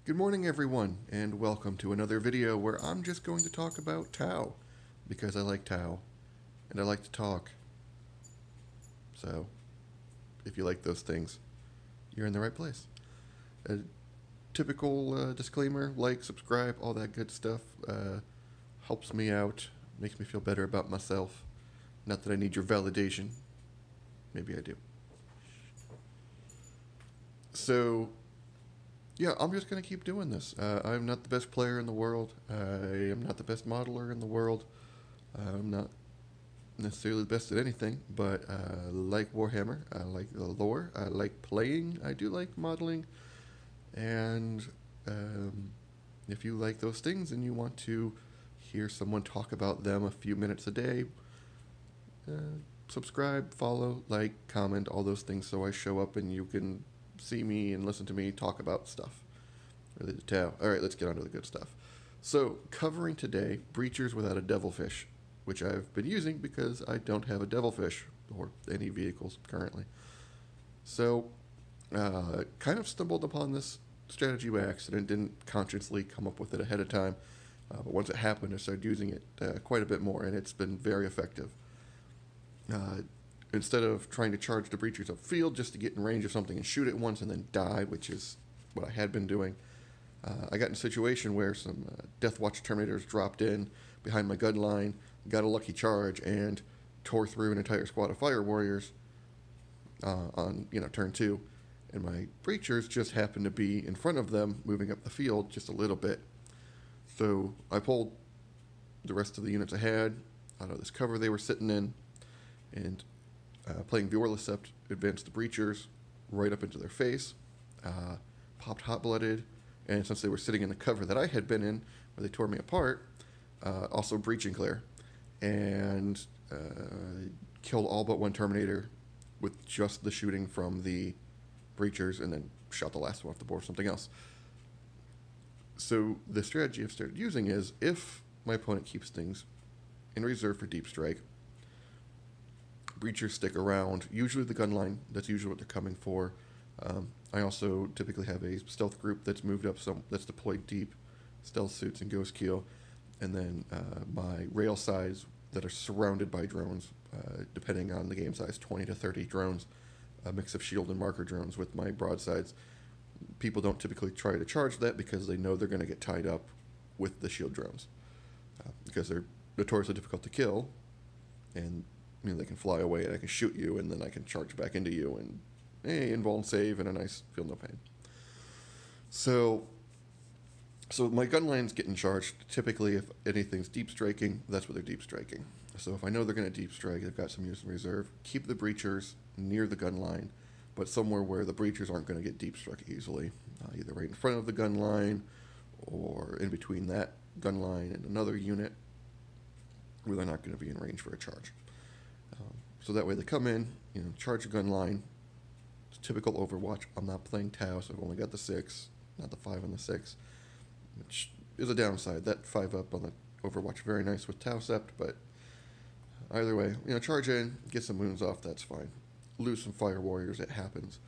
Good morning everyone, and welcome to another video where I'm just going to talk about Tau, because I like Tau, and I like to talk. So, if you like those things, you're in the right place. A typical disclaimer, like, subscribe, all that good stuff, helps me out, makes me feel better about myself. Not that I need your validation. Maybe I do. So, yeah, I'm just going to keep doing this. I'm not the best player in the world. I am not the best modeler in the world. I'm not necessarily the best at anything, but I like Warhammer. I like the lore. I like playing. I do like modeling. And if you like those things and you want to hear someone talk about them a few minutes a day, subscribe, follow, like, comment, all those things so I show up and you can see me and listen to me talk about stuff related to Tau. Alright, let's get on to the good stuff. So, covering today, Breachers without a Devilfish, which I've been using because I don't have a Devilfish or any vehicles currently. So, kind of stumbled upon this strategy by accident, didn't consciously come up with it ahead of time, but once it happened I started using it quite a bit more, and it's been very effective. Instead of trying to charge the breachers upfield just to get in range of something and shoot it once and then die, which is what I had been doing, I got in a situation where some Death Watch Terminators dropped in behind my gun line, got a lucky charge, and tore through an entire squad of Fire Warriors on turn 2, and my breachers just happened to be in front of them, moving up the field just a little bit. So I pulled the rest of the units I had out of this cover they were sitting in, and playing Devilfish advanced the breachers right up into their face, popped hot-blooded, and since they were sitting in the cover that I had been in, where they tore me apart, also breaching clear, and killed all but one Terminator with just the shooting from the breachers, and then shot the last one off the board or something else. So the strategy I've started using is, if my opponent keeps things in reserve for deep strike, breachers stick around, usually the gun line, that's usually what they're coming for. I also typically have a stealth group that's moved up, that's deployed deep, stealth suits and ghost keel, and then my rail sides that are surrounded by drones, depending on the game size, 20 to 30 drones, a mix of shield and marker drones with my broadsides. People don't typically try to charge that because they know they're going to get tied up with the shield drones, because they're notoriously difficult to kill, and they can fly away and I can shoot you, and then I can charge back into you, and invuln save and a nice feel no pain. So my gun line's getting charged. Typically, if anything's deep striking, that's what they're deep striking. So if I know they're going to deep strike, they've got some use in reserve, keep the breachers near the gun line, but somewhere where the breachers aren't going to get deep struck easily, either right in front of the gun line or in between that gun line and another unit where they're not going to be in range for a charge. So that way they come in, charge a gun line. It's typical Overwatch. I'm not playing Tau, so I've only got the 6, not the 5 and the 6, which is a downside. That 5 up on the Overwatch, very nice with Tau Sept, but either way, charge in, get some wounds off, that's fine. Lose some Fire Warriors, it happens.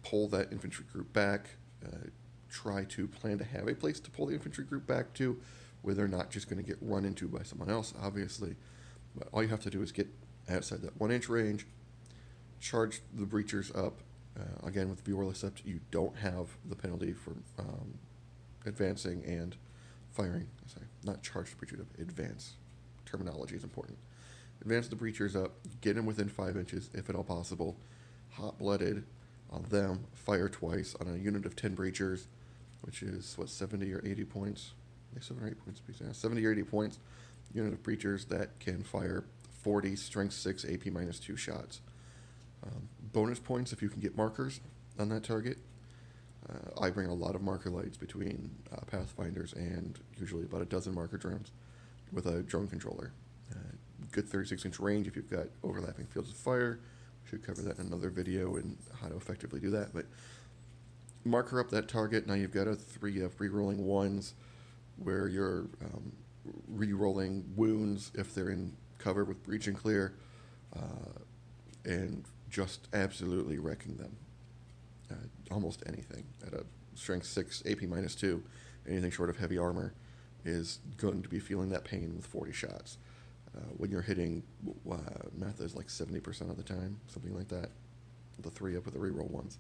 Pull that infantry group back. Try to plan to have a place to pull the infantry group back to, where they're not just going to get run into by someone else, obviously. But all you have to do is get outside that 1-inch range, charge the breachers up. Again, with Viewerless Sept, you don't have the penalty for advancing and firing. Sorry, not charge the breachers up, advance. Terminology is important. Advance the breachers up, get them within 5 inches, if at all possible. Hot-blooded on them, fire twice on a unit of 10 breachers, which is, 70 or 80 points? 7 or 8 points, yeah, 70 or 80 points. Unit of breachers that can fire 40 strength 6 AP -2 shots. Bonus points if you can get markers on that target. I bring a lot of marker lights between Pathfinders and usually about a dozen marker drones with a drone controller. Good 36-inch range if you've got overlapping fields of fire. We should cover that in another video and how to effectively do that. But marker up that target. Now you've got a 3 of re-rolling 1s where you're re-rolling wounds if they're in cover with breach and clear, and just absolutely wrecking them. almost anything. At a strength 6, AP -2, anything short of heavy armor is going to be feeling that pain with 40 shots. When you're hitting, math is like 70% of the time, something like that. The 3 up with the reroll ones.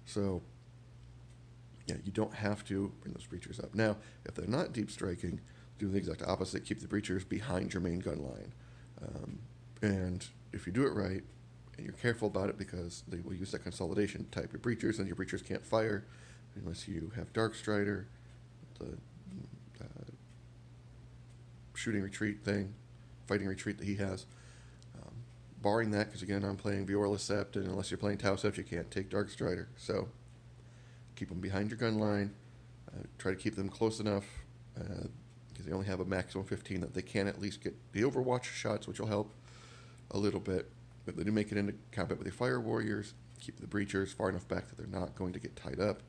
So, yeah, you don't have to bring those breachers up. Now, if they're not deep striking, do the exact opposite. Keep the breachers behind your main gun line. And if you do it right, and you're careful about it, because they will use that consolidation to type your breachers, and your breachers can't fire unless you have Dark Strider, the shooting retreat thing, fighting retreat that he has. Barring that, because again, I'm playing Viorla Sept, and unless you're playing Tau Sept, you can't take Dark Strider. So keep them behind your gun line. Try to keep them close enough, because they only have a maximum 15 that they can at least get the Overwatch shots, which will help a little bit. If they do make it into combat with your Fire Warriors, keep the breachers far enough back that they're not going to get tied up.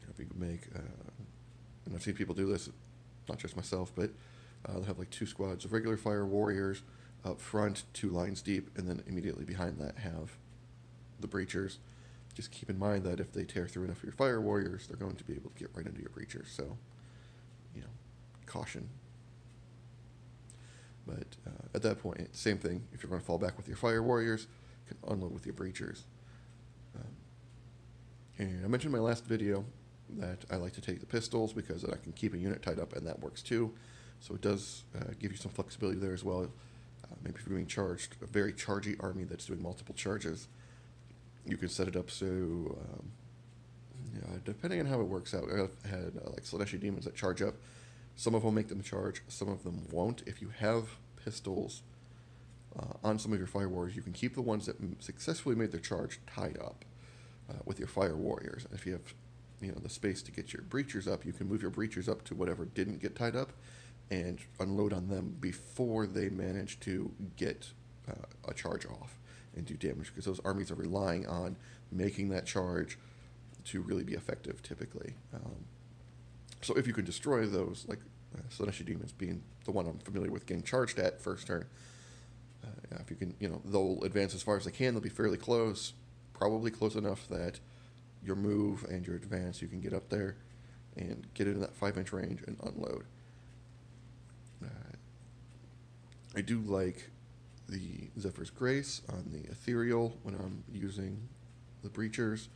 If you make, and I've seen people do this, not just myself, but they'll have like 2 squads of regular Fire Warriors up front, 2 lines deep, and then immediately behind that have the breachers. Just keep in mind that if they tear through enough of your Fire Warriors, they're going to be able to get right into your breachers. So, caution. But at that point, same thing. If you're going to fall back with your Fire Warriors, you can unload with your breachers. And I mentioned in my last video that I like to take the pistols because I can keep a unit tied up, and that works too. So it does give you some flexibility there as well. Maybe if you're being charged, a very chargy army that's doing multiple charges, you can set it up so, depending on how it works out. I've had like Slaneshi demons that charge up. Some of them make them charge, some of them won't. If you have pistols on some of your Fire Warriors, you can keep the ones that successfully made their charge tied up with your Fire Warriors. And if you have the space to get your breachers up, you can move your breachers up to whatever didn't get tied up and unload on them before they manage to get a charge off and do damage, because those armies are relying on making that charge to really be effective typically. So if you can destroy those, like Slaneshi demons being the one I'm familiar with getting charged at first turn, if you can, they'll advance as far as they can. They'll be fairly close, probably close enough that your move and your advance, you can get up there and get into that 5-inch range and unload. I do like the Zephyr's Grace on the Ethereal when I'm using the breachers.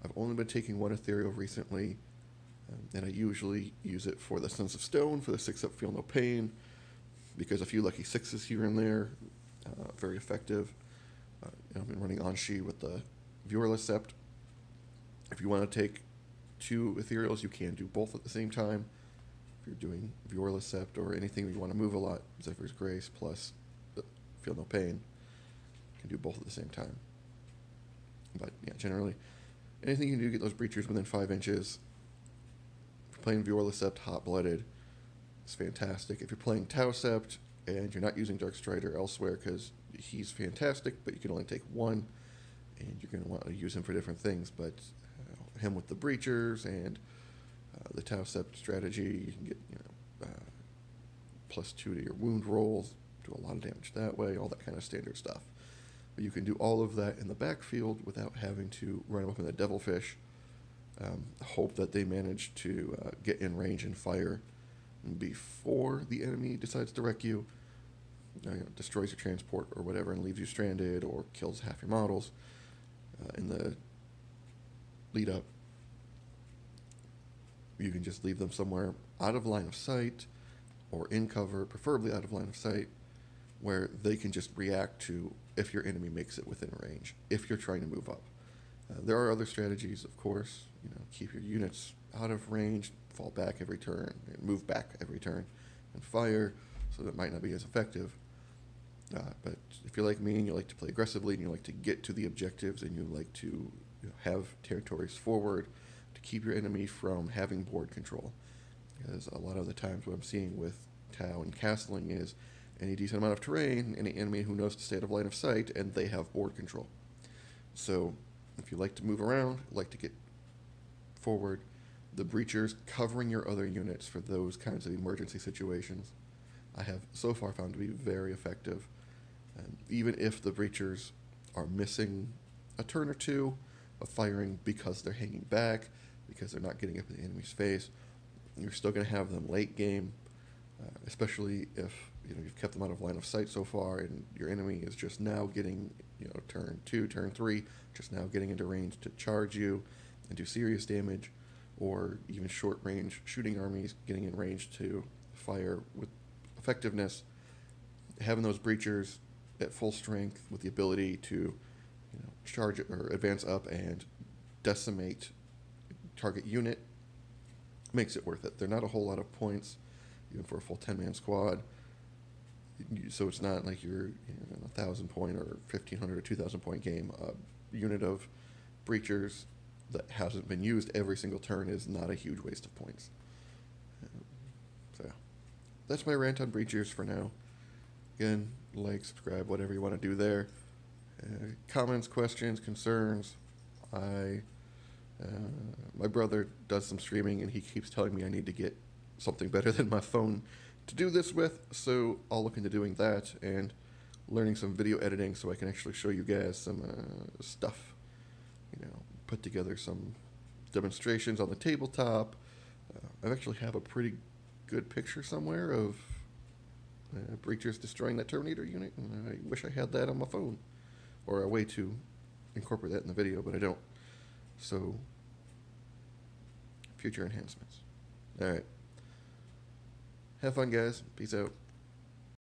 I've only been taking 1 Ethereal recently, and I usually use it for the Sons of Stone, for the 6-up Feel No Pain, because a few lucky 6s here and there, very effective. I've been running Anshi with the Viorla Sept. If you want to take 2 Ethereals, you can do both at the same time. If you're doing Viorla Sept or anything where you want to move a lot, Zephyr's Grace plus Feel No Pain, you can do both at the same time. But yeah, generally, anything you can do to get those breachers within 5 inches. If you're playing Viorla Sept Hot-Blooded, it's fantastic. If you're playing Tau Sept and you're not using Dark Strider elsewhere, because he's fantastic, but you can only take 1, and you're going to want to use him for different things, but him with the breachers and the Tau Sept strategy, you can get +2 to your wound rolls, do a lot of damage that way, all that kind of standard stuff. But you can do all of that in the backfield without having to run up in the Devilfish, hope that they manage to get in range and fire before the enemy decides to wreck you, destroys your transport or whatever and leaves you stranded, or kills half your models in the lead up. You can just leave them somewhere out of line of sight or in cover, preferably out of line of sight, where they can just react to if your enemy makes it within range, if you're trying to move up. There are other strategies, of course. Keep your units out of range, fall back every turn, and move back every turn, and fire, so that might not be as effective. But if you're like me and you like to play aggressively and you like to get to the objectives and you like to have territories forward to keep your enemy from having board control, because a lot of the times what I'm seeing with Tau and castling is any decent amount of terrain, any enemy who knows to stay out of line of sight, and they have board control. So if you like to move around, like to get forward, the breachers covering your other units for those kinds of emergency situations, I have so far found to be very effective. And even if the breachers are missing a turn or two of firing because they're hanging back, because they're not getting up in the enemy's face. You're still going to have them late game, especially if you've kept them out of line of sight so far, and your enemy is just now getting turn 2, turn 3, just now getting into range to charge you and do serious damage, or even short range shooting armies getting in range to fire with effectiveness. Having those breachers at full strength with the ability to charge or advance up and decimate target unit makes it worth it. They're not a whole lot of points, even for a full 10-man squad. So it's not like you're a 1,000-point or 1,500 or 2,000-point game. A unit of breachers that hasn't been used every single turn is not a huge waste of points. So that's my rant on breachers for now. Again, like, subscribe, whatever you want to do there. Comments, questions, concerns. My brother does some streaming, and he keeps telling me I need to get something better than my phone to do this with, so I'll look into doing that and learning some video editing so I can actually show you guys some stuff. Put together some demonstrations on the tabletop. I actually have a pretty good picture somewhere of breachers destroying that Terminator unit, and I wish I had that on my phone, or a way to incorporate that in the video, but I don't. So, future enhancements. Alright. Have fun, guys. Peace out.